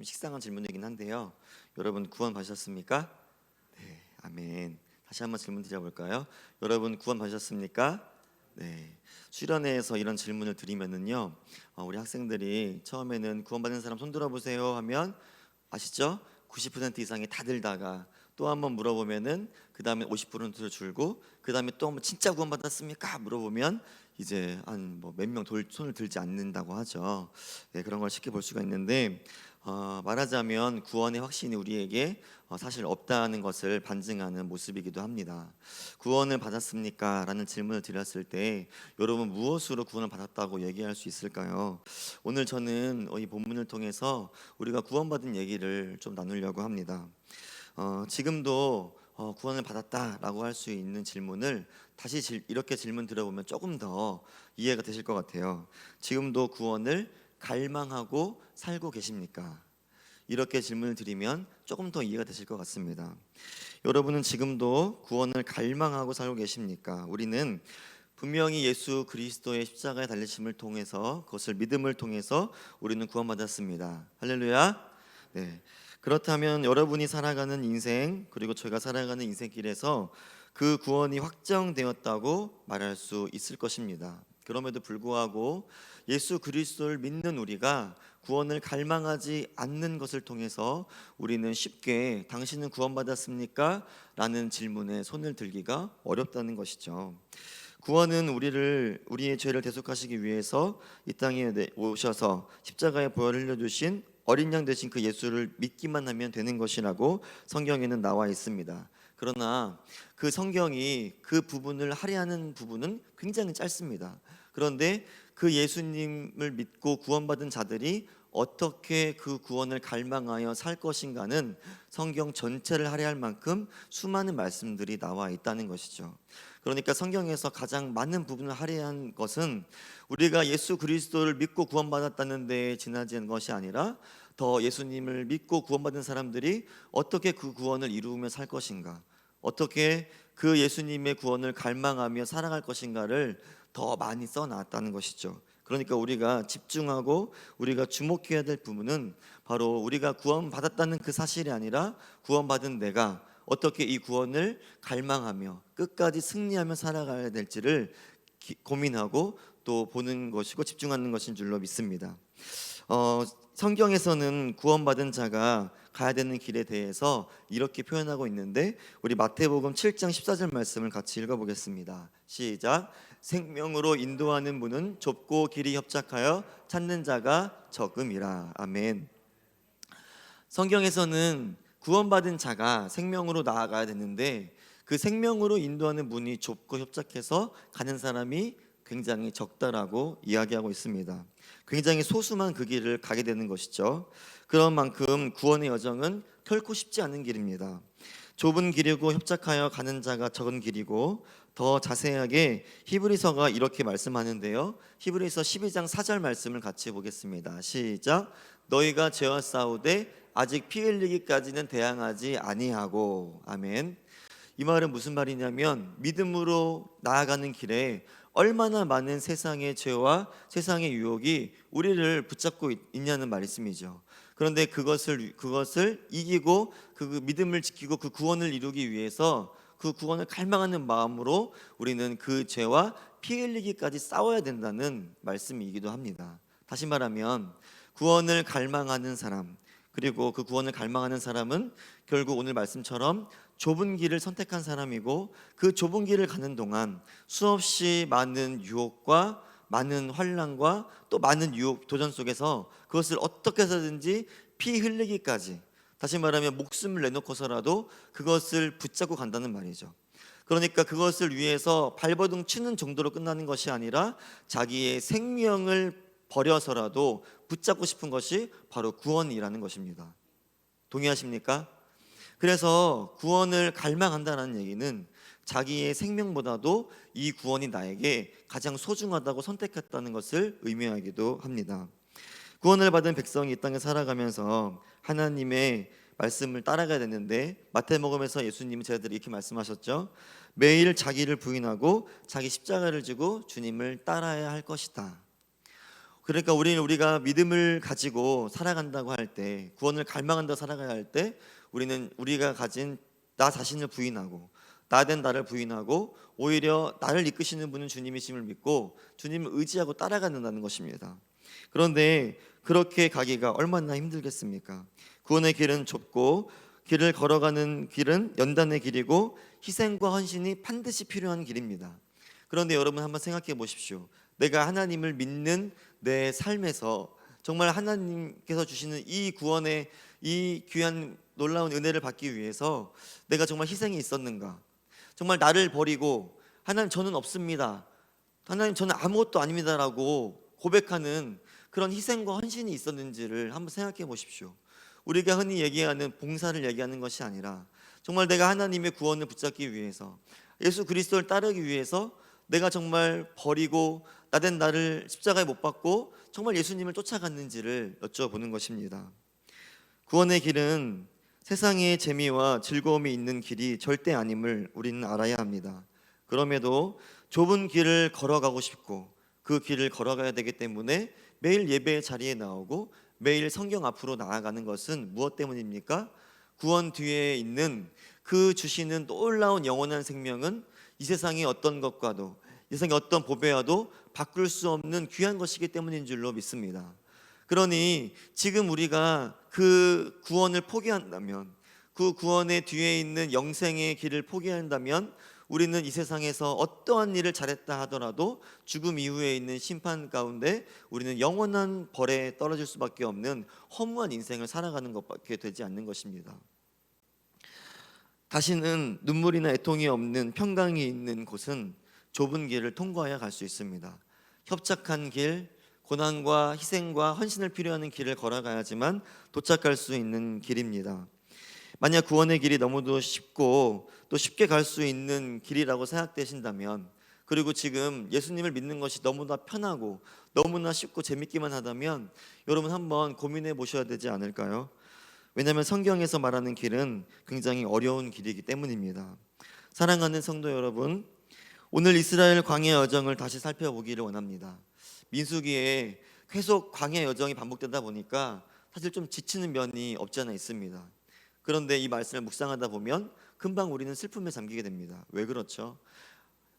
좀 식상한 질문이긴 한데요. 여러분 구원 받으셨습니까? 네, 아멘. 다시 한번 질문 드려볼까요? 여러분 구원 받으셨습니까? 네. 수련회에서 이런 질문을 드리면은요, 우리 학생들이 처음에는 구원받은 사람 손 들어보세요 하면 아시죠? 90% 이상이 다 들다가 또 한번 물어보면은 그 다음에 50%를 줄고 그 다음에 또 한번 진짜 구원받았습니까? 물어보면 이제 한 뭐 몇 명 손을 들지 않는다고 하죠. 네, 그런 걸 쉽게 볼 수가 있는데 말하자면 구원의 확신이 우리에게 사실 없다는 것을 반증하는 모습이기도 합니다. 구원을 받았습니까? 라는 질문을 드렸을 때 여러분 무엇으로 구원을 받았다고 얘기할 수 있을까요? 오늘 저는 이 본문을 통해서 우리가 구원받은 얘기를 좀 나누려고 합니다. 지금도 구원을 받았다라고 할 수 있는 질문을 다시 이렇게 질문 들어보면 조금 더 이해가 되실 것 같아요. 지금도 구원을 갈망하고 살고 계십니까? 이렇게 질문을 드리면 조금 더 이해가 되실 것 같습니다. 여러분은 지금도 구원을 갈망하고 살고 계십니까? 우리는 분명히 예수 그리스도의 십자가의 달리심을 통해서 그것을 믿음을 통해서 우리는 구원받았습니다. 할렐루야. 네. 그렇다면 여러분이 살아가는 인생 그리고 저희가 살아가는 인생길에서 그 구원이 확정되었다고 말할 수 있을 것입니다. 그럼에도 불구하고 예수 그리스도를 믿는 우리가 구원을 갈망하지 않는 것을 통해서 우리는 쉽게 당신은 구원받았습니까? 라는 질문에 손을 들기가 어렵다는 것이죠. 구원은 우리의 죄를 대속하시기 위해서 이 땅에 오셔서 십자가에 보혈을 흘려주신 어린 양 되신 그 예수를 믿기만 하면 되는 것이라고 성경에는 나와 있습니다. 그러나 그 성경이 그 부분을 할애하는 부분은 굉장히 짧습니다. 그런데 그 예수님을 믿고 구원받은 자들이 어떻게 그 구원을 갈망하여 살 것인가는 성경 전체를 할애할 만큼 수많은 말씀들이 나와 있다는 것이죠. 그러니까 성경에서 가장 많은 부분을 할애한 것은 우리가 예수 그리스도를 믿고 구원받았다는 데 지나친 것이 아니라 더 예수님을 믿고 구원받은 사람들이 어떻게 그 구원을 이루며 살 것인가, 어떻게 그 예수님의 구원을 갈망하며 살아갈 것인가를 더 많이 써놨다는 것이죠. 그러니까 우리가 집중하고 우리가 주목해야 될 부분은 바로 우리가 구원받았다는 그 사실이 아니라 구원받은 내가 어떻게 이 구원을 갈망하며 끝까지 승리하며 살아가야 될지를 고민하고 또 보는 것이고 집중하는 것인 줄로 믿습니다. 성경에서는 구원받은 자가 가야 되는 길에 대해서 이렇게 표현하고 있는데 우리 마태복음 7장 14절 말씀을 같이 읽어보겠습니다. 시작. 생명으로 인도하는 문은 좁고 길이 협착하여 찾는 자가 적음이라. 아멘. 성경에서는 구원받은 자가 생명으로 나아가야 되는데 그 생명으로 인도하는 문이 좁고 협착해서 가는 사람이 굉장히 적다라고 이야기하고 있습니다. 굉장히 소수만 그 길을 가게 되는 것이죠. 그런 만큼 구원의 여정은 결코 쉽지 않은 길입니다. 좁은 길이고 협착하여 가는 자가 적은 길이고, 더 자세하게 히브리서가 이렇게 말씀하는데요. 히브리서 12장 4절 말씀을 같이 보겠습니다. 시작. 너희가 죄와 싸우되 아직 피 흘리기까지는 대항하지 아니하고. 아멘. 이 말은 무슨 말이냐면 믿음으로 나아가는 길에 얼마나 많은 세상의 죄와 세상의 유혹이 우리를 붙잡고 있냐는 말씀이죠. 그런데 그것을 이기고 그 믿음을 지키고 그 구원을 이루기 위해서 그 구원을 갈망하는 마음으로 우리는 그 죄와 피 흘리기까지 싸워야 된다는 말씀이기도 합니다. 다시 말하면 구원을 갈망하는 사람, 그리고 그 구원을 갈망하는 사람은 결국 오늘 말씀처럼 좁은 길을 선택한 사람이고, 그 좁은 길을 가는 동안 수없이 많은 유혹과 많은 환난과 또 많은 유혹 도전 속에서 그것을 어떻게 해서든지 피 흘리기까지, 다시 말하면 목숨을 내놓고서라도 그것을 붙잡고 간다는 말이죠. 그러니까 그것을 위해서 발버둥 치는 정도로 끝나는 것이 아니라 자기의 생명을 버려서라도 붙잡고 싶은 것이 바로 구원이라는 것입니다. 동의하십니까? 그래서 구원을 갈망한다는 얘기는 자기의 생명보다도 이 구원이 나에게 가장 소중하다고 선택했다는 것을 의미하기도 합니다. 구원을 받은 백성이 이 땅에 살아가면서 하나님의 말씀을 따라가야 되는데, 마태복음에서 예수님은 제자들이 이렇게 말씀하셨죠. 매일 자기를 부인하고 자기 십자가를 지고 주님을 따라야 할 것이다. 그러니까 우리가 믿음을 가지고 살아간다고 할 때, 구원을 갈망한다 살아가야 할 때, 우리는 우리가 가진 나 자신을 부인하고 나 된 나를 부인하고 오히려 나를 이끄시는 분은 주님이심을 믿고 주님을 의지하고 따라가는다는 것입니다. 그런데 그렇게 가기가 얼마나 힘들겠습니까? 구원의 길은 좁고 길을 걸어가는 길은 연단의 길이고 희생과 헌신이 반드시 필요한 길입니다. 그런데 여러분 한번 생각해 보십시오. 내가 하나님을 믿는 내 삶에서 정말 하나님께서 주시는 이 구원의 이 귀한 놀라운 은혜를 받기 위해서 내가 정말 희생이 있었는가? 정말 나를 버리고 하나님 저는 없습니다, 하나님 저는 아무것도 아닙니다라고 고백하는 그런 희생과 헌신이 있었는지를 한번 생각해 보십시오. 우리가 흔히 얘기하는 봉사를 얘기하는 것이 아니라 정말 내가 하나님의 구원을 붙잡기 위해서 예수 그리스도를 따르기 위해서 내가 정말 버리고 나된 나를 십자가에 못 박고 정말 예수님을 쫓아갔는지를 여쭤보는 것입니다. 구원의 길은 세상의 재미와 즐거움이 있는 길이 절대 아님을 우리는 알아야 합니다. 그럼에도 좁은 길을 걸어가고 싶고 그 길을 걸어가야 되기 때문에 매일 예배의 자리에 나오고 매일 성경 앞으로 나아가는 것은 무엇 때문입니까? 구원 뒤에 있는 그 주시는 놀라운 영원한 생명은 이 세상의 어떤 것과도 이 세상의 어떤 보배와도 바꿀 수 없는 귀한 것이기 때문인 줄로 믿습니다. 그러니 지금 우리가 그 구원을 포기한다면, 그 구원의 뒤에 있는 영생의 길을 포기한다면 우리는 이 세상에서 어떠한 일을 잘했다 하더라도 죽음 이후에 있는 심판 가운데 우리는 영원한 벌에 떨어질 수밖에 없는 허무한 인생을 살아가는 것밖에 되지 않는 것입니다. 다시는 눈물이나 애통이 없는 평강이 있는 곳은 좁은 길을 통과해야 갈 수 있습니다. 협착한 길, 고난과 희생과 헌신을 필요하는 길을 걸어가야지만 도착할 수 있는 길입니다. 만약 구원의 길이 너무도 쉽고 또 쉽게 갈 수 있는 길이라고 생각되신다면, 그리고 지금 예수님을 믿는 것이 너무나 편하고 너무나 쉽고 재밌기만 하다면 여러분 한번 고민해 보셔야 되지 않을까요? 왜냐하면 성경에서 말하는 길은 굉장히 어려운 길이기 때문입니다. 사랑하는 성도 여러분, 오늘 이스라엘 광야 여정을 다시 살펴보기를 원합니다. 민수기에 계속 광야 여정이 반복되다 보니까 사실 좀 지치는 면이 없지 않아 있습니다. 그런데 이 말씀을 묵상하다 보면 금방 우리는 슬픔에 잠기게 됩니다. 왜 그렇죠?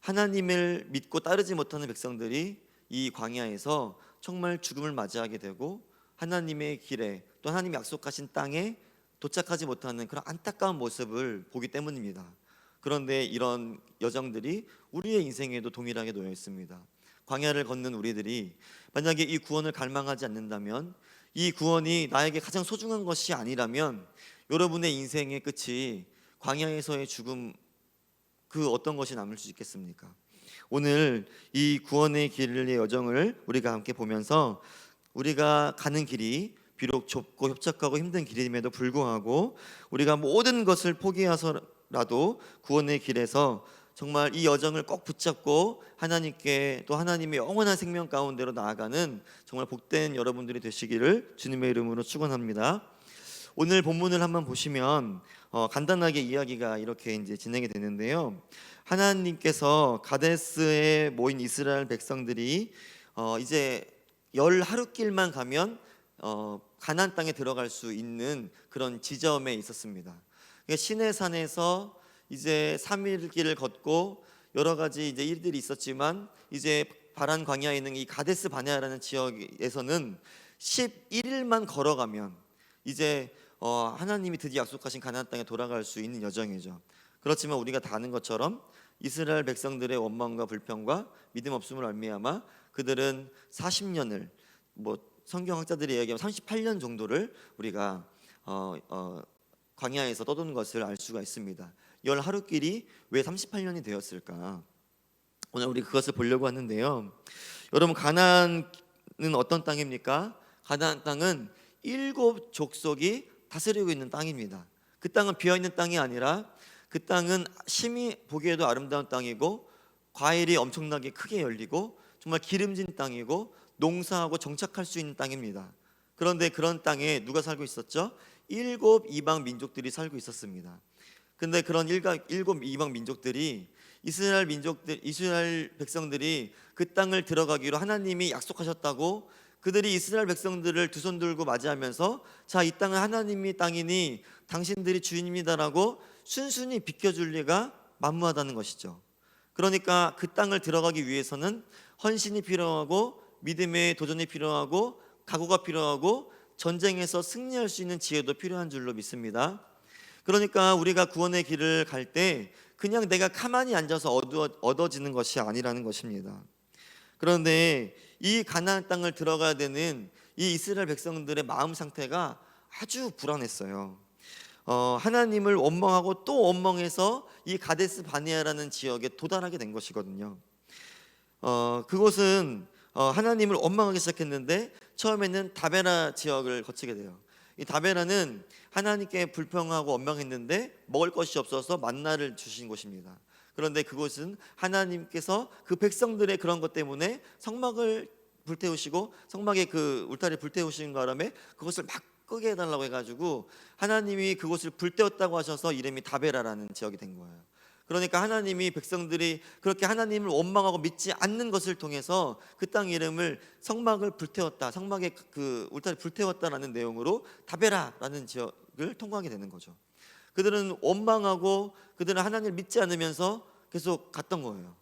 하나님을 믿고 따르지 못하는 백성들이 이 광야에서 정말 죽음을 맞이하게 되고 하나님의 길에 또 하나님이 약속하신 땅에 도착하지 못하는 그런 안타까운 모습을 보기 때문입니다. 그런데 이런 여정들이 우리의 인생에도 동일하게 놓여 있습니다. 광야를 걷는 우리들이 만약에 이 구원을 갈망하지 않는다면, 이 구원이 나에게 가장 소중한 것이 아니라면 여러분의 인생의 끝이 광야에서의 죽음, 그 어떤 것이 남을 수 있겠습니까? 오늘 이 구원의 길의 여정을 우리가 함께 보면서 우리가 가는 길이 비록 좁고 협착하고 힘든 길임에도 불구하고 우리가 모든 것을 포기해서라도 구원의 길에서 정말 이 여정을 꼭 붙잡고 하나님께 또 하나님의 영원한 생명 가운데로 나아가는 정말 복된 여러분들이 되시기를 주님의 이름으로 축원합니다. 오늘 본문을 한번 보시면 간단하게 이야기가 이렇게 이제 진행이 되는데요. 하나님께서 가데스에 모인 이스라엘 백성들이 이제 열 하루길만 가면 가나안 땅에 들어갈 수 있는 그런 지점에 있었습니다. 그러니까 시내산에서 이제 3일 길을 걷고 여러 가지 이제 일들이 있었지만 이제 바란 광야에 있는 이 가데스 바네아라는 지역에서는 11일만 걸어가면 이제 하나님이 드디어 약속하신 가나안 땅에 돌아갈 수 있는 여정이죠. 그렇지만 우리가 다 아는 것처럼 이스라엘 백성들의 원망과 불평과 믿음 없음을 말미암아 그들은 40년을 성경학자들이 얘기하면 38년 정도를 우리가 광야에서 떠도는 것을 알 수가 있습니다. 열 하루길이 왜 38년이 되었을까? 오늘 우리 그것을 보려고 하는데요. 여러분, 가나안은 어떤 땅입니까? 가나안 땅은 7 족속이 다스리고 있는 땅입니다. 그 땅은 비어있는 땅이 아니라 그 땅은 심히 보기에도 아름다운 땅이고 과일이 엄청나게 크게 열리고 정말 기름진 땅이고 농사하고 정착할 수 있는 땅입니다. 그런데 그런 땅에 누가 살고 있었죠? 7 이방 민족들이 살고 있었습니다. 근데 그런 7 이방 민족들이 이스라엘 백성들이 그 땅을 들어가기로 하나님이 약속하셨다고 그들이 이스라엘 백성들을 두 손 들고 맞이하면서 자, 이 땅은 하나님의 땅이니 당신들이 주인입니다라고 순순히 비켜줄 리가 만무하다는 것이죠. 그러니까 그 땅을 들어가기 위해서는 헌신이 필요하고 믿음의 도전이 필요하고 각오가 필요하고 전쟁에서 승리할 수 있는 지혜도 필요한 줄로 믿습니다. 그러니까 우리가 구원의 길을 갈 때 그냥 내가 가만히 앉아서 얻어지는 것이 아니라는 것입니다. 그런데 이 가나안 땅을 들어가야 되는 이 이스라엘 백성들의 마음 상태가 아주 불안했어요. 하나님을 원망하고 또 원망해서 이 가데스 바네아라는 지역에 도달하게 된 것이거든요. 그곳은 하나님을 원망하기 시작했는데 처음에는 다베라 지역을 거치게 돼요. 이 다베라는 하나님께 불평하고 원망했는데 먹을 것이 없어서 만나를 주신 곳입니다. 그런데 그곳은 하나님께서 그 백성들의 그런 것 때문에 성막을 불태우시고 성막에 그 울타리 불태우신 바람에 그것을 막 끄게 해달라고 해가지고 하나님이 그곳을 불태웠다고 하셔서 이름이 다베라라는 지역이 된 거예요. 그러니까 하나님이 백성들이 그렇게 하나님을 원망하고 믿지 않는 것을 통해서 그 땅 이름을 성막을 불태웠다, 성막의 그 울타리 불태웠다라는 내용으로 다베라라는 지역을 통과하게 되는 거죠. 그들은 원망하고 그들은 하나님을 믿지 않으면서 계속 갔던 거예요.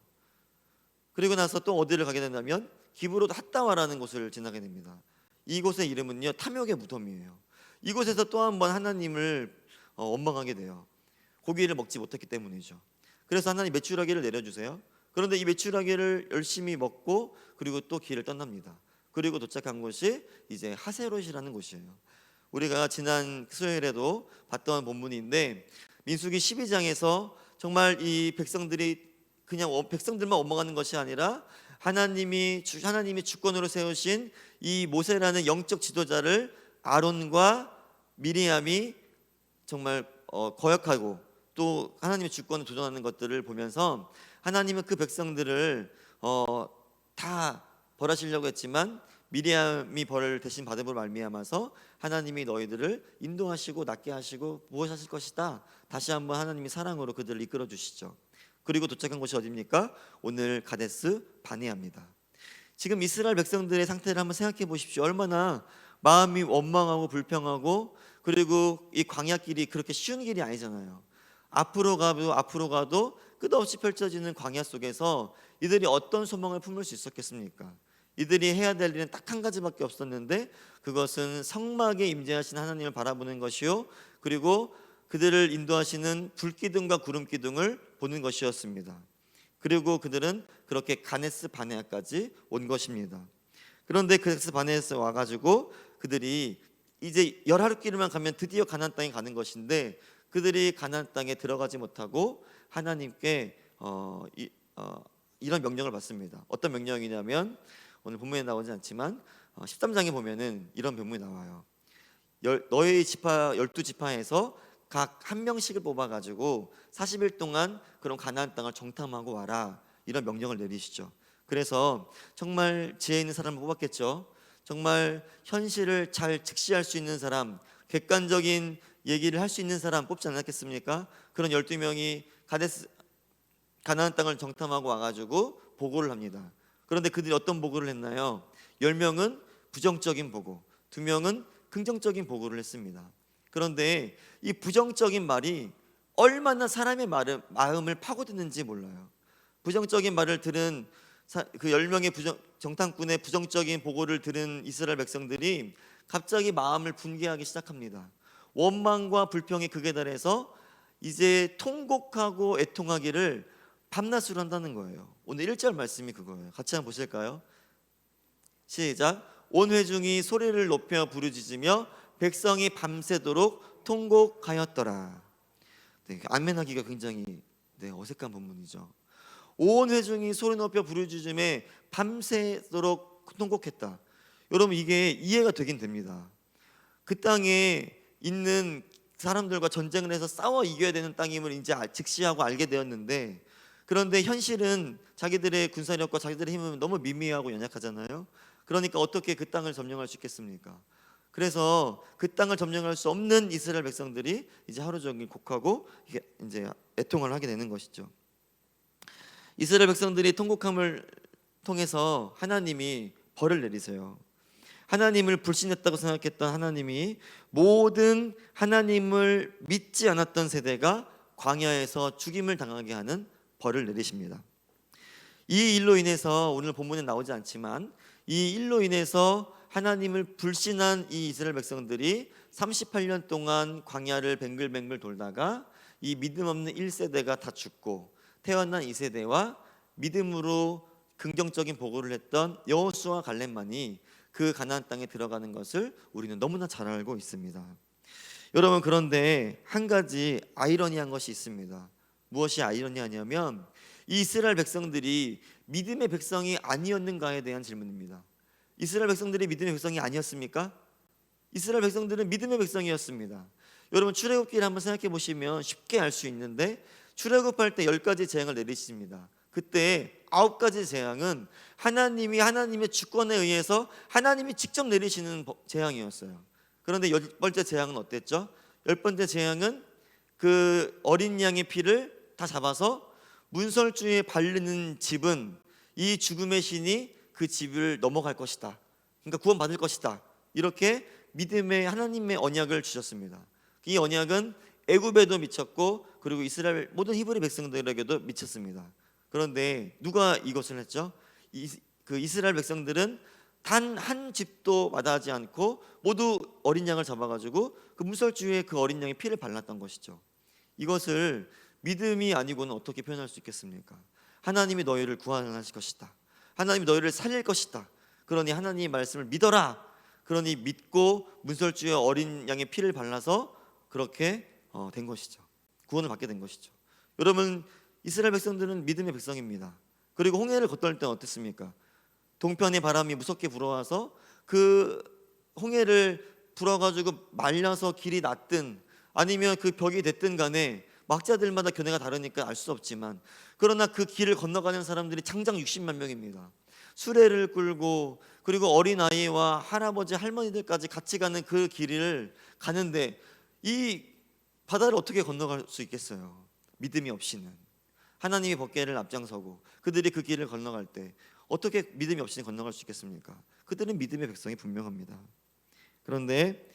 그리고 나서 또 어디를 가게 된다면 기브롯 핫다와라는 곳을 지나게 됩니다. 이곳의 이름은요 탐욕의 무덤이에요. 이곳에서 또 한 번 하나님을 원망하게 돼요. 고기를 먹지 못했기 때문이죠. 그래서 하나님 메추라기를 내려주세요. 그런데 이 메추라기를 열심히 먹고 그리고 또 길을 떠납니다. 그리고 도착한 곳이 이제 하세롯이라는 곳이에요. 우리가 지난 수요일에도 봤던 본문인데 민수기 12장에서 정말 이 백성들이 그냥 백성들만 원망하는 것이 아니라 하나님이 주권으로 세우신 이 모세라는 영적 지도자를 아론과 미리암이 정말 거역하고 또 하나님의 주권을 도전하는 것들을 보면서 하나님은 그 백성들을 다 벌하시려고 했지만 미리암이 벌을 대신 받음으로 말미암아서 하나님이 너희들을 인도하시고 낫게 하시고 보호하실 것이다. 다시 한번 하나님이 사랑으로 그들을 이끌어 주시죠. 그리고 도착한 곳이 어디입니까? 오늘 가데스 바네아입니다. 지금 이스라엘 백성들의 상태를 한번 생각해 보십시오. 얼마나 마음이 원망하고 불평하고 그리고 이 광야길이 그렇게 쉬운 길이 아니잖아요. 앞으로 가도 끝없이 펼쳐지는 광야 속에서 이들이 어떤 소망을 품을 수 있었겠습니까? 이들이 해야 될 일은 딱 한 가지밖에 없었는데 그것은 성막에 임재하신 하나님을 바라보는 것이요 그리고 그들을 인도하시는 불기둥과 구름기둥을 보는 것이었습니다. 그리고 그들은 그렇게 가데스 바네아까지 온 것입니다. 그런데 가데스 바네아에 와가지고 그들이 이제 열하루길만 가면 드디어 가나안 땅에 가는 것인데 그들이 가나안 땅에 들어가지 못하고 하나님께 이런 명령을 받습니다. 어떤 명령이냐면 오늘 본문에 나오지 않지만 13장에 보면은 이런 본문이 나와요. 너희 지파 12지파에서 각 한 명씩을 뽑아가지고 40일 동안 그런 가나안 땅을 정탐하고 와라 이런 명령을 내리시죠. 그래서 정말 지혜 있는 사람을 뽑았겠죠. 정말 현실을 잘 직시할 수 있는 사람, 객관적인 얘기를 할 수 있는 사람 뽑지 않았겠습니까? 그런 12명이 가나안 땅을 정탐하고 와가지고 보고를 합니다. 그런데 그들이 어떤 보고를 했나요? 10명은 부정적인 보고 2명은 긍정적인 보고를 했습니다. 그런데 이 부정적인 말이 얼마나 사람의 마음을 파고드는지 몰라요. 부정적인 말을 들은 그 10명의 정탐꾼의 부정적인 보고를 들은 이스라엘 백성들이 갑자기 마음을 분개하기 시작합니다. 원망과 불평의 극에 달해서 이제 통곡하고 애통하기를 밤낮으로 한다는 거예요. 오늘 1절 말씀이 그거예요. 같이 한번 보실까요? 시작. 온 회중이 소리를 높여 부르짖으며 백성이 밤새도록 통곡하였더라. 네, 아멘하기가 굉장히 어색한 본문이죠. 온 회중이 소리 높여 부르짖음에 밤새도록 통곡했다. 여러분 이게 이해가 되긴 됩니다. 그 땅에 있는 사람들과 전쟁을 해서 싸워 이겨야 되는 땅임을 이제 직시하고 알게 되었는데 그런데 현실은 자기들의 군사력과 자기들의 힘은 너무 미미하고 연약하잖아요. 그러니까 어떻게 그 땅을 점령할 수 있겠습니까? 그래서 그 땅을 점령할 수 없는 이스라엘 백성들이 이제 하루 종일 곡하고 이제 애통을 하게 되는 것이죠. 이스라엘 백성들이 통곡함을 통해서 하나님이 벌을 내리세요. 하나님을 불신했다고 생각했던 하나님이 모든 하나님을 믿지 않았던 세대가 광야에서 죽임을 당하게 하는 벌을 내리십니다. 이 일로 인해서 오늘 본문에 나오지 않지만 이 일로 인해서 하나님을 불신한 이 이스라엘 백성들이 38년 동안 광야를 뱅글뱅글 돌다가 이 믿음 없는 1세대가 다 죽고 태어난 2세대와 믿음으로 긍정적인 보고를 했던 여호수아 갈렙만이 그 가나안 땅에 들어가는 것을 우리는 너무나 잘 알고 있습니다. 여러분, 그런데 한 가지 아이러니한 것이 있습니다. 무엇이 아이러니하냐면 이 이스라엘 백성들이 믿음의 백성이 아니었는가에 대한 질문입니다. 이스라엘 백성들이 믿음의 백성이 아니었습니까? 이스라엘 백성들은 믿음의 백성이었습니다. 여러분, 출애굽기를 한번 생각해 보시면 쉽게 알 수 있는데 출애굽할 때 10가지 재앙을 내리십니다. 그때 9가지 재앙은 하나님이 하나님의 주권에 의해서 하나님이 직접 내리시는 재앙이었어요. 그런데 10번째 재앙은 어땠죠? 10번째 재앙은 그 어린 양의 피를 다 잡아서 문설주에 바르는 집은 이 죽음의 신이 그 집을 넘어갈 것이다. 그러니까 구원받을 것이다. 이렇게 믿음의 하나님의 언약을 주셨습니다. 이 언약은 애굽에도 미쳤고 그리고 이스라엘 모든 히브리 백성들에게도 미쳤습니다. 그런데 누가 이것을 했죠? 그 이스라엘 백성들은 단 한 집도 마다하지 않고 모두 어린 양을 잡아가지고 그 문설주에 그 어린 양의 피를 발랐던 것이죠. 이것을 믿음이 아니고는 어떻게 표현할 수 있겠습니까? 하나님이 너희를 구원하실 것이다. 하나님이 너희를 살릴 것이다. 그러니 하나님의 말씀을 믿어라. 그러니 믿고 문설주에 어린 양의 피를 발라서 그렇게 된 것이죠. 구원을 받게 된 것이죠. 여러분, 이스라엘 백성들은 믿음의 백성입니다. 그리고 홍해를 건널 때는 어땠습니까? 동편의 바람이 무섭게 불어와서 그 홍해를 불어가지고 말려서 길이 났든 아니면 그 벽이 됐든 간에 막자들마다 견해가 다르니까 알 수 없지만 그러나 그 길을 건너가는 사람들이 장장 60만 명입니다. 수레를 끌고 그리고 어린아이와 할아버지 할머니들까지 같이 가는 그 길을 가는데 이 바다를 어떻게 건너갈 수 있겠어요? 믿음이 없이는. 하나님이 법궤를 앞장서고 그들이 그 길을 건너갈 때 어떻게 믿음이 없이는 건너갈 수 있겠습니까? 그들은 믿음의 백성이 분명합니다. 그런데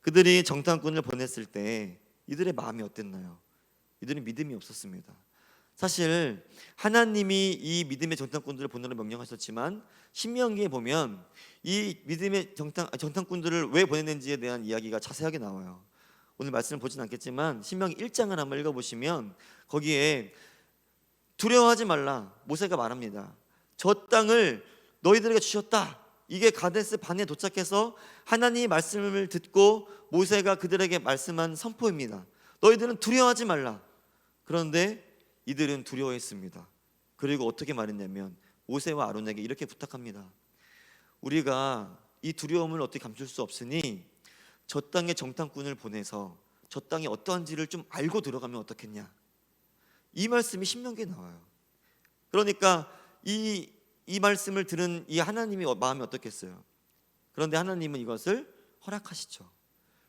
그들이 정탐꾼을 보냈을 때 이들의 마음이 어땠나요? 이들은 믿음이 없었습니다. 사실 하나님이 이 믿음의 정탐꾼들을 보내라 명령하셨지만 신명기에 보면 이 믿음의 정탐꾼들을 왜 보냈는지에 대한 이야기가 자세하게 나와요. 오늘 말씀을 보진 않겠지만 신명기 1장을 한번 읽어보시면 거기에 두려워하지 말라 모세가 말합니다. 저 땅을 너희들에게 주셨다. 이게 가데스 반에 도착해서 하나님의 말씀을 듣고 모세가 그들에게 말씀한 선포입니다. 너희들은 두려워하지 말라. 그런데 이들은 두려워했습니다. 그리고 어떻게 말했냐면 모세와 아론에게 이렇게 부탁합니다. 우리가 이 두려움을 어떻게 감출 수 없으니 저 땅에 정탐꾼을 보내서 저 땅이 어떠한지를 좀 알고 들어가면 어떻겠냐. 이 말씀이 신명기에 나와요. 그러니까 이 말씀을 들은 이 하나님의 마음이 어떻겠어요? 그런데 하나님은 이것을 허락하시죠.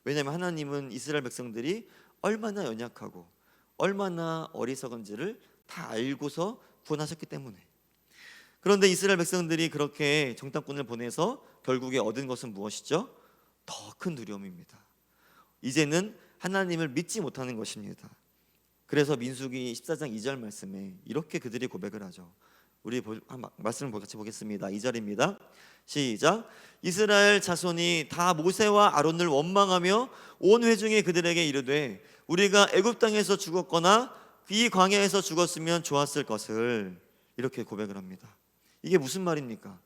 왜냐하면 하나님은 이스라엘 백성들이 얼마나 연약하고 얼마나 어리석은지를 다 알고서 구원하셨기 때문에. 그런데 이스라엘 백성들이 그렇게 정탐꾼을 보내서 결국에 얻은 것은 무엇이죠? 더 큰 두려움입니다. 이제는 하나님을 믿지 못하는 것입니다. 그래서 민수기 14장 2절 말씀에 이렇게 그들이 고백을 하죠. 우리 말씀을 같이 보겠습니다. 2절입니다. 시작. 이스라엘 자손이 다 모세와 아론을 원망하며 온 회중이 그들에게 이르되 우리가 애굽 땅에서 죽었거나 이 광야에서 죽었으면 좋았을 것을. 이렇게 고백을 합니다. 이게 무슨 말입니까?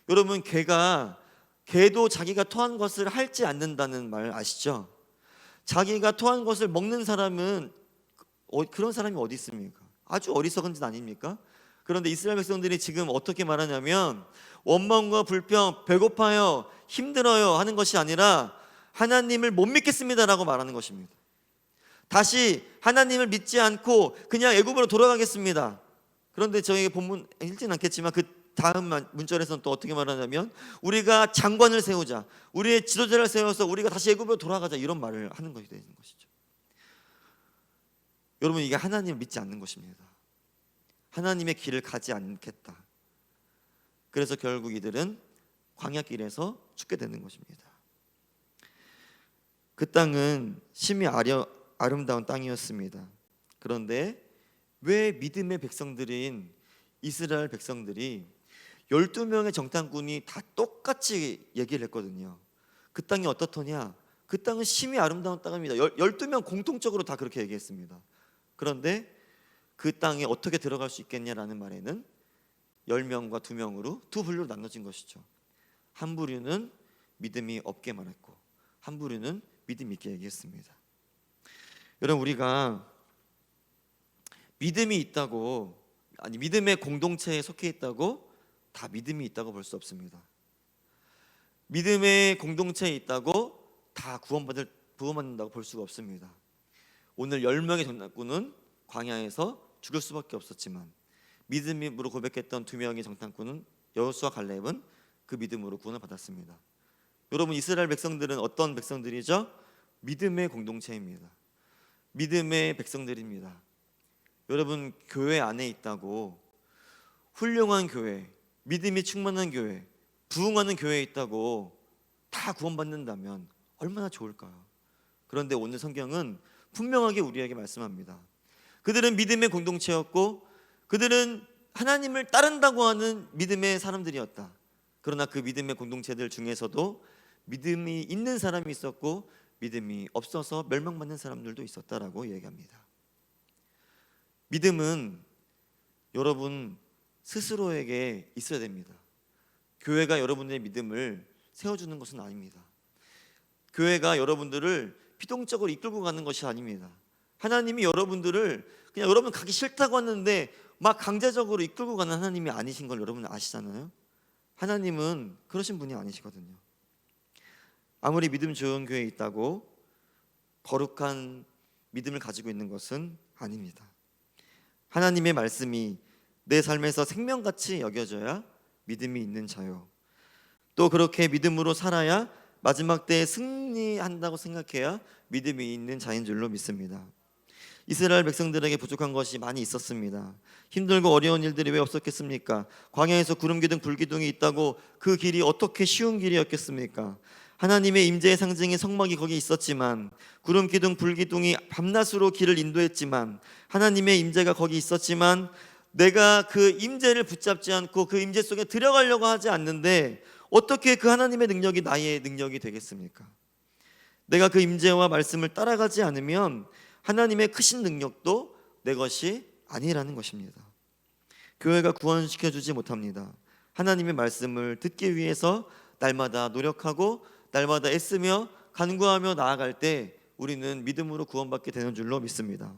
여러분, 개도 자기가 토한 것을 핥지 않는다는 말 아시죠? 자기가 토한 것을 먹는 사람은 그런 사람이 어디 있습니까? 아주 어리석은 짓 아닙니까? 그런데 이스라엘 백성들이 지금 어떻게 말하냐면 원망과 불평, 배고파요, 힘들어요 하는 것이 아니라 하나님을 못 믿겠습니다라고 말하는 것입니다. 다시 하나님을 믿지 않고 그냥 애굽으로 돌아가겠습니다. 그런데 저에게 본문 읽진 않겠지만 그 다음 문절에서는 또 어떻게 말하냐면 우리가 장관을 세우자, 우리의 지도자를 세워서 우리가 다시 애굽으로 돌아가자, 이런 말을 하는 것이 되는 것이죠. 여러분, 이게 하나님을 믿지 않는 것입니다. 하나님의 길을 가지 않겠다. 그래서 결국 이들은 광야길에서 죽게 되는 것입니다. 그 땅은 심히 아름다운 땅이었습니다. 그런데 왜 믿음의 백성들인 이스라엘 백성들이 12명의 정탐꾼이 다 똑같이 얘기를 했거든요. 그 땅이 어떻더냐? 그 땅은 심히 아름다운 땅입니다. 12명 공통적으로 다 그렇게 얘기했습니다. 그런데 그 땅에 어떻게 들어갈 수 있겠냐라는 말에는 10명과 2명으로 두 부류로 나눠진 것이죠. 한 부류는 믿음이 없게 말했고 한 부류는 믿음 있게 얘기했습니다. 여러분, 우리가 믿음이 있다고, 아니 믿음의 공동체에 속해 있다고 다 믿음이 있다고 볼 수 없습니다. 믿음의 공동체에 있다고 다 구원받는다고 볼 수가 없습니다. 오늘 10명의 정탐꾼은 광야에서 죽을 수밖에 없었지만 믿음으로 고백했던 2명의 정탐꾼은 여호수아 갈렙은 그 믿음으로 구원을 받았습니다. 여러분, 이스라엘 백성들은 어떤 백성들이죠? 믿음의 공동체입니다. 믿음의 백성들입니다. 여러분, 교회 안에 있다고, 훌륭한 교회, 믿음이 충만한 교회, 부흥하는 교회에 있다고 다 구원받는다면 얼마나 좋을까요? 그런데 오늘 성경은 분명하게 우리에게 말씀합니다. 그들은 믿음의 공동체였고 그들은 하나님을 따른다고 하는 믿음의 사람들이었다. 그러나 그 믿음의 공동체들 중에서도 믿음이 있는 사람이 있었고 믿음이 없어서 멸망받는 사람들도 있었다라고 얘기합니다. 믿음은 여러분 스스로에게 있어야 됩니다. 교회가 여러분의 믿음을 세워주는 것은 아닙니다. 교회가 여러분들을 피동적으로 이끌고 가는 것이 아닙니다. 하나님이 여러분들을 그냥 여러분 가기 싫다고 하는데 막 강제적으로 이끌고 가는 하나님이 아니신 걸 여러분 아시잖아요. 하나님은 그러신 분이 아니시거든요. 아무리 믿음 좋은 교회에 있다고 거룩한 믿음을 가지고 있는 것은 아닙니다. 하나님의 말씀이 내 삶에서 생명같이 여겨져야 믿음이 있는 자요, 또 그렇게 믿음으로 살아야 마지막 때에 승리한다고 생각해야 믿음이 있는 자인 줄로 믿습니다. 이스라엘 백성들에게 부족한 것이 많이 있었습니다. 힘들고 어려운 일들이 왜 없었겠습니까? 광야에서 구름 기둥 불 기둥이 있다고 그 길이 어떻게 쉬운 길이었겠습니까? 하나님의 임재의 상징인 성막이 거기 있었지만, 구름 기둥 불 기둥이 밤낮으로 길을 인도했지만, 하나님의 임재가 거기 있었지만 내가 그 임재를 붙잡지 않고 그 임재 속에 들어가려고 하지 않는데 어떻게 그 하나님의 능력이 나의 능력이 되겠습니까? 내가 그 임재와 말씀을 따라가지 않으면 하나님의 크신 능력도 내 것이 아니라는 것입니다. 교회가 구원시켜주지 못합니다. 하나님의 말씀을 듣기 위해서 날마다 노력하고 날마다 애쓰며 간구하며 나아갈 때 우리는 믿음으로 구원받게 되는 줄로 믿습니다.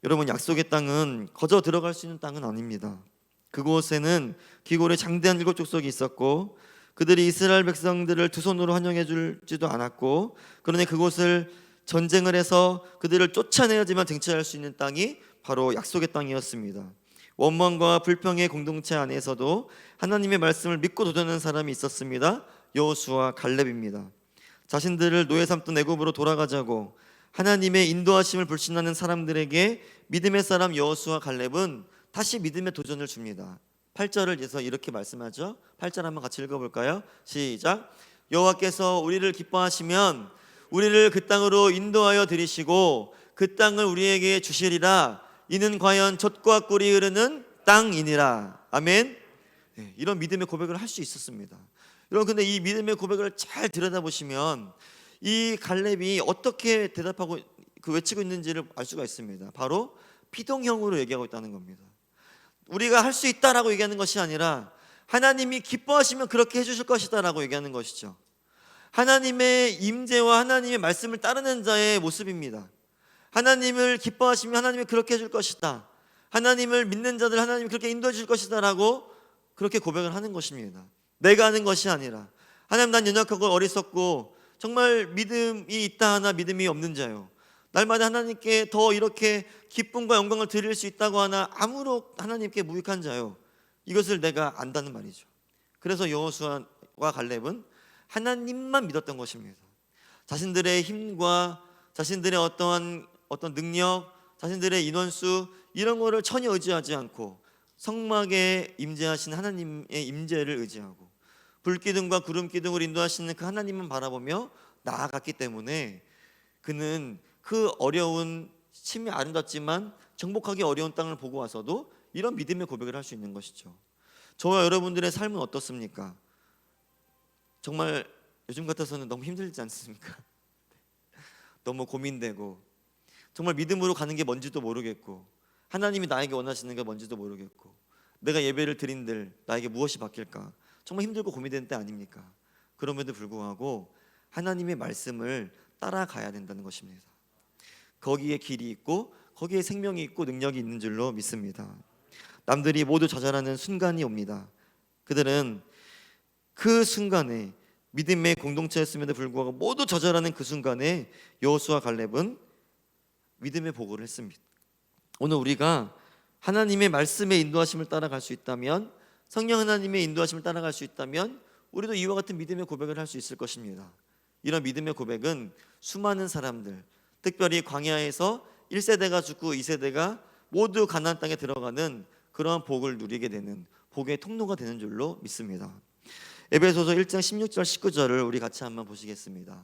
여러분, 약속의 땅은 거저 들어갈 수 있는 땅은 아닙니다. 그곳에는 기골의 장대한 7 족속이 있었고 그들이 이스라엘 백성들을 두 손으로 환영해 주지도 않았고, 그러니 그곳을 전쟁을 해서 그들을 쫓아내야지만 쟁취할 수 있는 땅이 바로 약속의 땅이었습니다. 원망과 불평의 공동체 안에서도 하나님의 말씀을 믿고 도전하는 사람이 있었습니다. 여호수아 갈렙입니다. 자신들을 노예 삼던 애굽으로 돌아가자고 하나님의 인도하심을 불신하는 사람들에게 믿음의 사람 여호수아 갈렙은 다시 믿음의 도전을 줍니다. 8절을 해서 이렇게 말씀하죠. 8절 한번 같이 읽어볼까요? 시작. 여호와께서 우리를 기뻐하시면 우리를 그 땅으로 인도하여 들이시고 그 땅을 우리에게 주시리라. 이는 과연 젖과 꿀이 흐르는 땅이니라. 아멘. 네, 이런 믿음의 고백을 할 수 있었습니다. 여러분, 근데 이 믿음의 고백을 잘 들여다보시면 이 갈렙이 어떻게 대답하고 외치고 있는지를 알 수가 있습니다. 바로 피동형으로 얘기하고 있다는 겁니다. 우리가 할 수 있다라고 얘기하는 것이 아니라 하나님이 기뻐하시면 그렇게 해주실 것이다라고 얘기하는 것이죠. 하나님의 임재와 하나님의 말씀을 따르는 자의 모습입니다. 하나님을 기뻐하시면 하나님이 그렇게 해줄 것이다, 하나님을 믿는 자들 하나님이 그렇게 인도해 줄 것이다 라고 그렇게 고백을 하는 것입니다. 내가 하는 것이 아니라, 하나님 난 연약하고 어리석고 정말 믿음이 있다 하나 믿음이 없는 자요, 날마다 하나님께 더 이렇게 기쁨과 영광을 드릴 수 있다고 하나 아무로 하나님께 무익한 자요, 이것을 내가 안다는 말이죠. 그래서 여호수아와 갈렙은 하나님만 믿었던 것입니다. 자신들의 힘과 자신들의 어떤 능력, 자신들의 인원수 이런 거를 전혀 의지하지 않고 성막에 임재하신 하나님의 임재를 의지하고 불기둥과 구름기둥을 인도하시는 그 하나님만 바라보며 나아갔기 때문에 그는 그 어려운 심히 아름답지만 정복하기 어려운 땅을 보고 와서도 이런 믿음의 고백을 할 수 있는 것이죠. 저와 여러분들의 삶은 어떻습니까? 정말 요즘 같아서는 너무 힘들지 않습니까? 너무 고민되고 정말 믿음으로 가는 게 뭔지도 모르겠고 하나님이 나에게 원하시는 게 뭔지도 모르겠고 내가 예배를 드린들 나에게 무엇이 바뀔까 정말 힘들고 고민되는 때 아닙니까? 그럼에도 불구하고 하나님의 말씀을 따라가야 된다는 것입니다. 거기에 길이 있고 거기에 생명이 있고 능력이 있는 줄로 믿습니다. 남들이 모두 좌절하는 순간이 옵니다. 그들은 그 순간에 믿음의 공동체였음에도 불구하고 모두 좌절하는 그 순간에 여호수아 갈렙은 믿음의 보고를 했습니다. 오늘 우리가 하나님의 말씀의 인도하심을 따라갈 수 있다면, 성령 하나님의 인도하심을 따라갈 수 있다면 우리도 이와 같은 믿음의 고백을 할 수 있을 것입니다. 이런 믿음의 고백은 수많은 사람들, 특별히 광야에서 1세대가 죽고 2세대가 모두 가나안 땅에 들어가는 그러한 복을 누리게 되는 복의 통로가 되는 줄로 믿습니다. 에베소서 1장 16절 19절을 우리 같이 한번 보시겠습니다.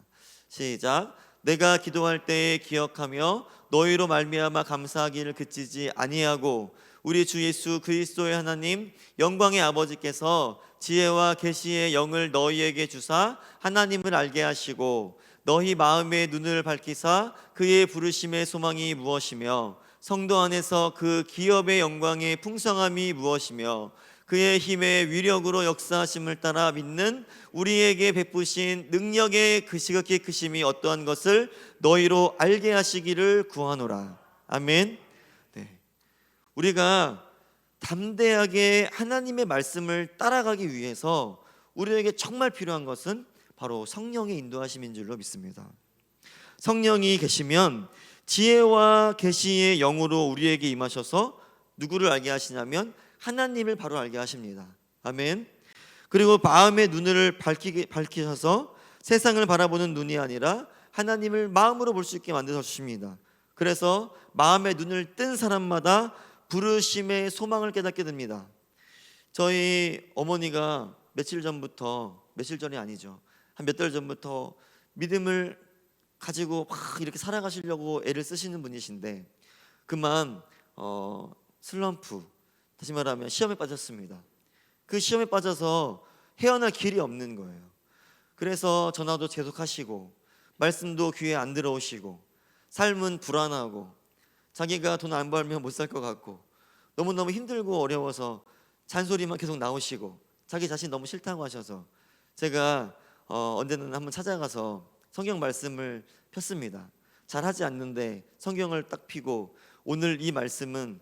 시작. 내가 기도할 때에 기억하며 너희로 말미암아 감사하기를 그치지 아니하고 우리 주 예수 그리스도의 하나님 영광의 아버지께서 지혜와 계시의 영을 너희에게 주사 하나님을 알게 하시고 너희 마음의 눈을 밝히사 그의 부르심의 소망이 무엇이며 성도 안에서 그 기업의 영광의 풍성함이 무엇이며 그의 힘의 위력으로 역사하심을 따라 믿는 우리에게 베푸신 능력의 그 지극히 크심이 어떠한 것을 너희로 알게 하시기를 구하노라. 아멘. 네. 우리가 담대하게 하나님의 말씀을 따라가기 위해서 우리에게 정말 필요한 것은 바로 성령의 인도하심인 줄로 믿습니다. 성령이 계시면 지혜와 계시의 영으로 우리에게 임하셔서 누구를 알게 하시냐면 하나님을 바로 알게 하십니다. 아멘. 그리고 마음의 눈을 밝히셔서 세상을 바라보는 눈이 아니라 하나님을 마음으로 볼 수 있게 만들어 주십니다. 그래서 마음의 눈을 뜬 사람마다 부르심의 소망을 깨닫게 됩니다. 저희 어머니가 며칠 전이 아니죠, 한 몇 달 전부터 믿음을 가지고 막 이렇게 살아가시려고 애를 쓰시는 분이신데 그만 슬럼프, 다시 말하면 시험에 빠졌습니다. 그 시험에 빠져서 헤어날 길이 없는 거예요. 그래서 전화도 계속 하시고 말씀도 귀에 안 들어오시고 삶은 불안하고 자기가 돈 안 벌면 못 살 것 같고 너무너무 힘들고 어려워서 잔소리만 계속 나오시고 자기 자신 너무 싫다고 하셔서 제가 언제는 한번 찾아가서 성경 말씀을 폈습니다. 잘하지 않는데 성경을 딱 펴고 오늘 이 말씀은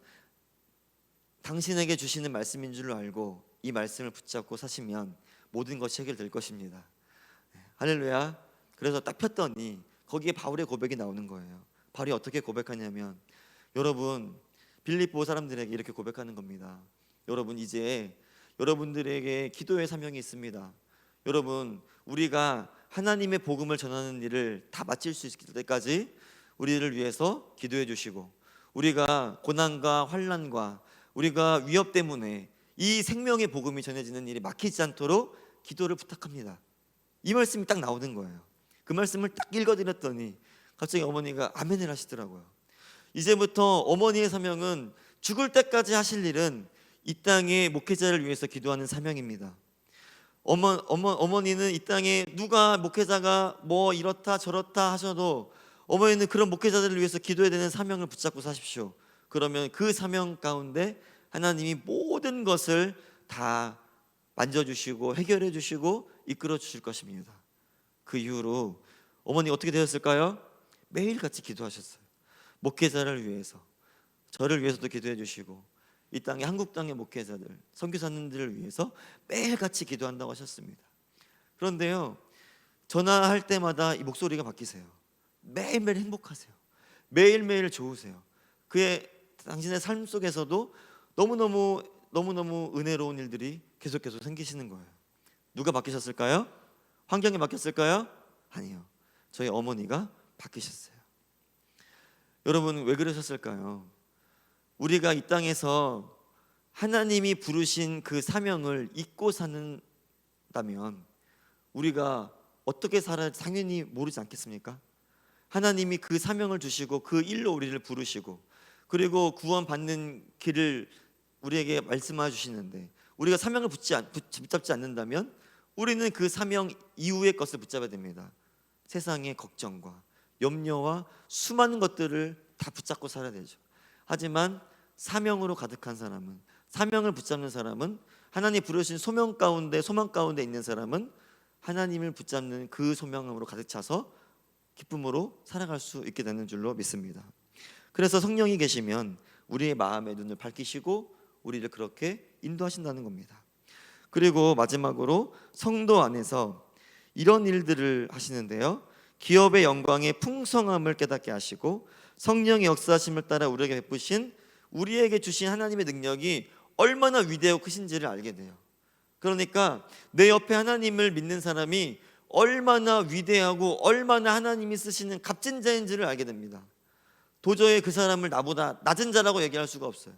당신에게 주시는 말씀인 줄로 알고 이 말씀을 붙잡고 사시면 모든 것이 해결될 것입니다. 할렐루야. 그래서 딱 폈더니 거기에 바울의 고백이 나오는 거예요. 바울이 어떻게 고백하냐면 여러분 빌립보 사람들에게 이렇게 고백하는 겁니다. 여러분 이제 여러분들에게 기도의 사명이 있습니다. 여러분 우리가 하나님의 복음을 전하는 일을 다 마칠 수 있을 때까지 우리를 위해서 기도해 주시고 우리가 고난과 환난과 우리가 위협 때문에 이 생명의 복음이 전해지는 일이 막히지 않도록 기도를 부탁합니다. 이 말씀이 딱 나오는 거예요. 그 말씀을 딱 읽어드렸더니 갑자기 어머니가 아멘을 하시더라고요. 이제부터 어머니의 사명은 죽을 때까지 하실 일은 이 땅의 목회자를 위해서 기도하는 사명입니다. 어머니는 이 땅에 누가 목회자가 뭐 이렇다 저렇다 하셔도 어머니는 그런 목회자들을 위해서 기도해야 되는 사명을 붙잡고 사십시오. 그러면 그 사명 가운데 하나님이 모든 것을 다 만져주시고 해결해 주시고 이끌어 주실 것입니다. 그 이후로 어머니 어떻게 되셨을까요? 매일같이 기도하셨어요. 목회자를 위해서, 저를 위해서도 기도해 주시고 이 땅의 한국 땅의 목회자들, 선교사님들을 위해서 매일같이 기도한다고 하셨습니다. 그런데요, 전화할 때마다 이 목소리가 바뀌세요. 매일매일 행복하세요. 매일매일 좋으세요. 당신의 삶 속에서도 너무너무 은혜로운 일들이 계속 생기시는 거예요. 누가 바뀌셨을까요? 환경이 바뀌었을까요? 아니요. 저희 어머니가 바뀌셨어요. 여러분 왜 그러셨을까요? 우리가 이 땅에서 하나님이 부르신 그 사명을 잊고 사는 않았다면 우리가 어떻게 살아야 할지 당연히 모르지 않겠습니까? 하나님이 그 사명을 주시고 그 일로 우리를 부르시고 그리고 구원받는 길을 우리에게 말씀해 주시는데 우리가 사명을 붙잡지 않는다면 우리는 그 사명 이후의 것을 붙잡아야 됩니다. 세상의 걱정과 염려와 수많은 것들을 다 붙잡고 살아야 되죠. 하지만 사명으로 가득한 사람은, 사명을 붙잡는 사람은, 하나님 부르신 소망 가운데 있는 사람은 하나님을 붙잡는 그 소명으로 가득 차서 기쁨으로 살아갈 수 있게 되는 줄로 믿습니다. 그래서 성령이 계시면 우리의 마음의 눈을 밝히시고 우리를 그렇게 인도하신다는 겁니다. 그리고 마지막으로 성도 안에서 이런 일들을 하시는데요, 기업의 영광의 풍성함을 깨닫게 하시고 성령의 역사하심을 따라 우리에게 베푸신 우리에게 주신 하나님의 능력이 얼마나 위대하고 크신지를 알게 돼요. 그러니까 내 옆에 하나님을 믿는 사람이 얼마나 위대하고 얼마나 하나님이 쓰시는 값진 자인지를 알게 됩니다. 도저히 그 사람을 나보다 낮은 자라고 얘기할 수가 없어요.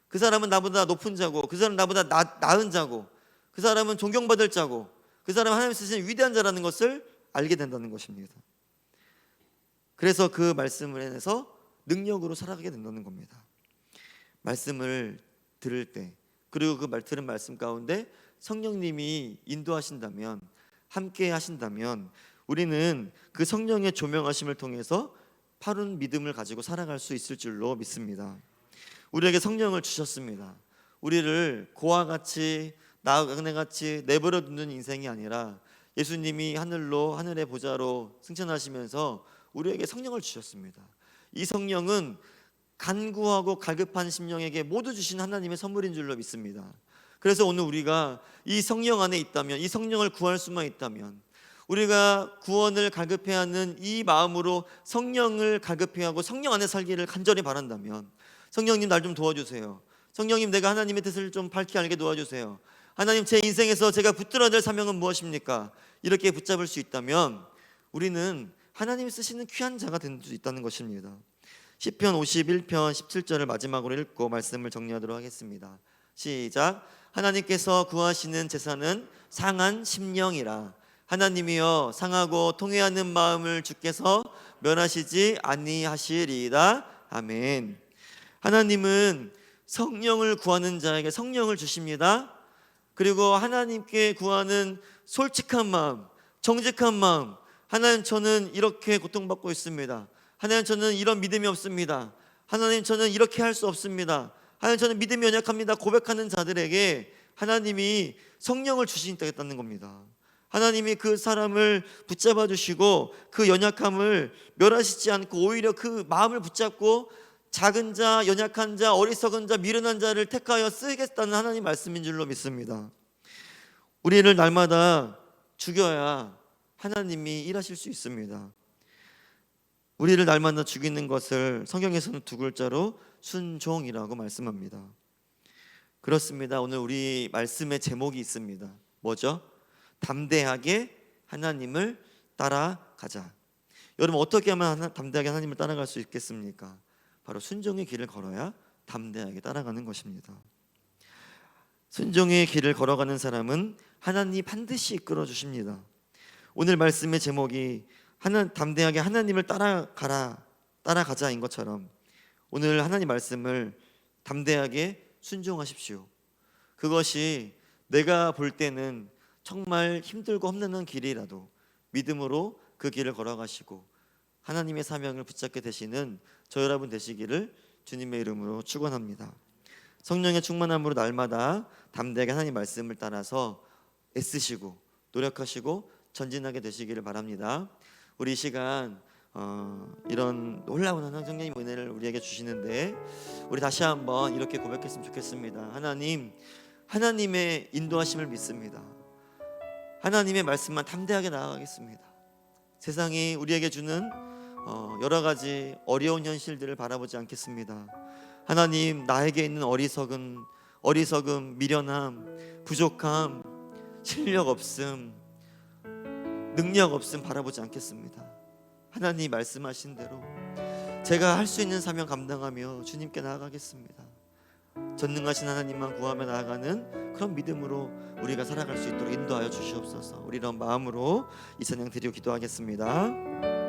그 사람은 나보다 높은 자고, 그 사람은 나보다 나은 자고, 그 사람은 존경받을 자고, 그 사람은 하나님이 쓰시는 위대한 자라는 것을 알게 된다는 것입니다. 그래서 그 말씀을 해내서 능력으로 살아가게 된다는 겁니다. 말씀을 들을 때, 그리고 그 들은 말씀 가운데 성령님이 인도하신다면, 함께 하신다면 우리는 그 성령의 조명하심을 통해서 바른 믿음을 가지고 살아갈 수 있을 줄로 믿습니다. 우리에게 성령을 주셨습니다. 우리를 고와 같이 나그네같이 내버려 두는 인생이 아니라 예수님이 하늘의 보좌로 승천하시면서 우리에게 성령을 주셨습니다. 이 성령은 간구하고 갈급한 심령에게 모두 주신 하나님의 선물인 줄로 믿습니다. 그래서 오늘 우리가 이 성령 안에 있다면, 이 성령을 구할 수만 있다면, 우리가 구원을 갈급해하는 이 마음으로 성령을 갈급해하고 성령 안에 살기를 간절히 바란다면, 성령님 날 좀 도와주세요. 성령님 내가 하나님의 뜻을 좀 밝히 알게 도와주세요. 하나님 제 인생에서 제가 붙들어야 될 사명은 무엇입니까? 이렇게 붙잡을 수 있다면 우리는 하나님이 쓰시는 귀한 자가 될 수 있다는 것입니다. 시편 51편 17절을 마지막으로 읽고 말씀을 정리하도록 하겠습니다. 시작. 하나님께서 구하시는 제사는 상한 심령이라. 하나님이여 상하고 통회하는 마음을 주께서 멸하시지 아니하시리이다. 아멘. 하나님은 성령을 구하는 자에게 성령을 주십니다. 그리고 하나님께 구하는 솔직한 마음, 정직한 마음, 하나님 저는 이렇게 고통받고 있습니다. 하나님 저는 이런 믿음이 없습니다. 하나님 저는 이렇게 할 수 없습니다. 하나님 저는 믿음이 연약합니다. 고백하는 자들에게 하나님이 성령을 주시겠다는 겁니다. 하나님이 그 사람을 붙잡아 주시고 그 연약함을 멸하시지 않고 오히려 그 마음을 붙잡고 작은 자, 연약한 자, 어리석은 자, 미련한 자를 택하여 쓰겠다는 하나님 말씀인 줄로 믿습니다. 우리를 날마다 죽여야 하나님이 일하실 수 있습니다. 우리를 날마다 죽이는 것을 성경에서는 두 글자로 순종이라고 말씀합니다. 그렇습니다. 오늘 우리 말씀의 제목이 있습니다. 뭐죠? 담대하게 하나님을 따라가자. 여러분 어떻게 하면 담대하게 하나님을 따라갈 수 있겠습니까? 바로 순종의 길을 걸어야 담대하게 따라가는 것입니다. 순종의 길을 걸어가는 사람은 하나님이 반드시 이끌어 주십니다. 오늘 말씀의 제목이 담대하게 하나님을 따라가자인 것처럼 오늘 하나님 말씀을 담대하게 순종하십시오. 그것이 내가 볼 때는 정말 힘들고 험난한 길이라도 믿음으로 그 길을 걸어가시고 하나님의 사명을 붙잡게 되시는 저 여러분 되시기를 주님의 이름으로 축원합니다. 성령의 충만함으로 날마다 담대하게 하나님 말씀을 따라서 애쓰시고 노력하시고 전진하게 되시기를 바랍니다. 우리 이 시간 이런 놀라운 성령님 은혜를 우리에게 주시는데 우리 다시 한번 이렇게 고백했으면 좋겠습니다. 하나님의 인도하심을 믿습니다. 하나님의 말씀만 담대하게 나아가겠습니다. 세상이 우리에게 주는 여러 가지 어려운 현실들을 바라보지 않겠습니다. 하나님 나에게 있는 어리석음, 미련함, 부족함, 실력 없음, 능력 없음 바라보지 않겠습니다. 하나님 말씀하신 대로 제가 할 수 있는 사명 감당하며 주님께 나아가겠습니다. 전능하신 하나님만 구하며 나아가는 그런 믿음으로 우리가 살아갈 수 있도록 인도하여 주시옵소서. 우리 이런 마음으로 이 찬양 드리고 기도하겠습니다.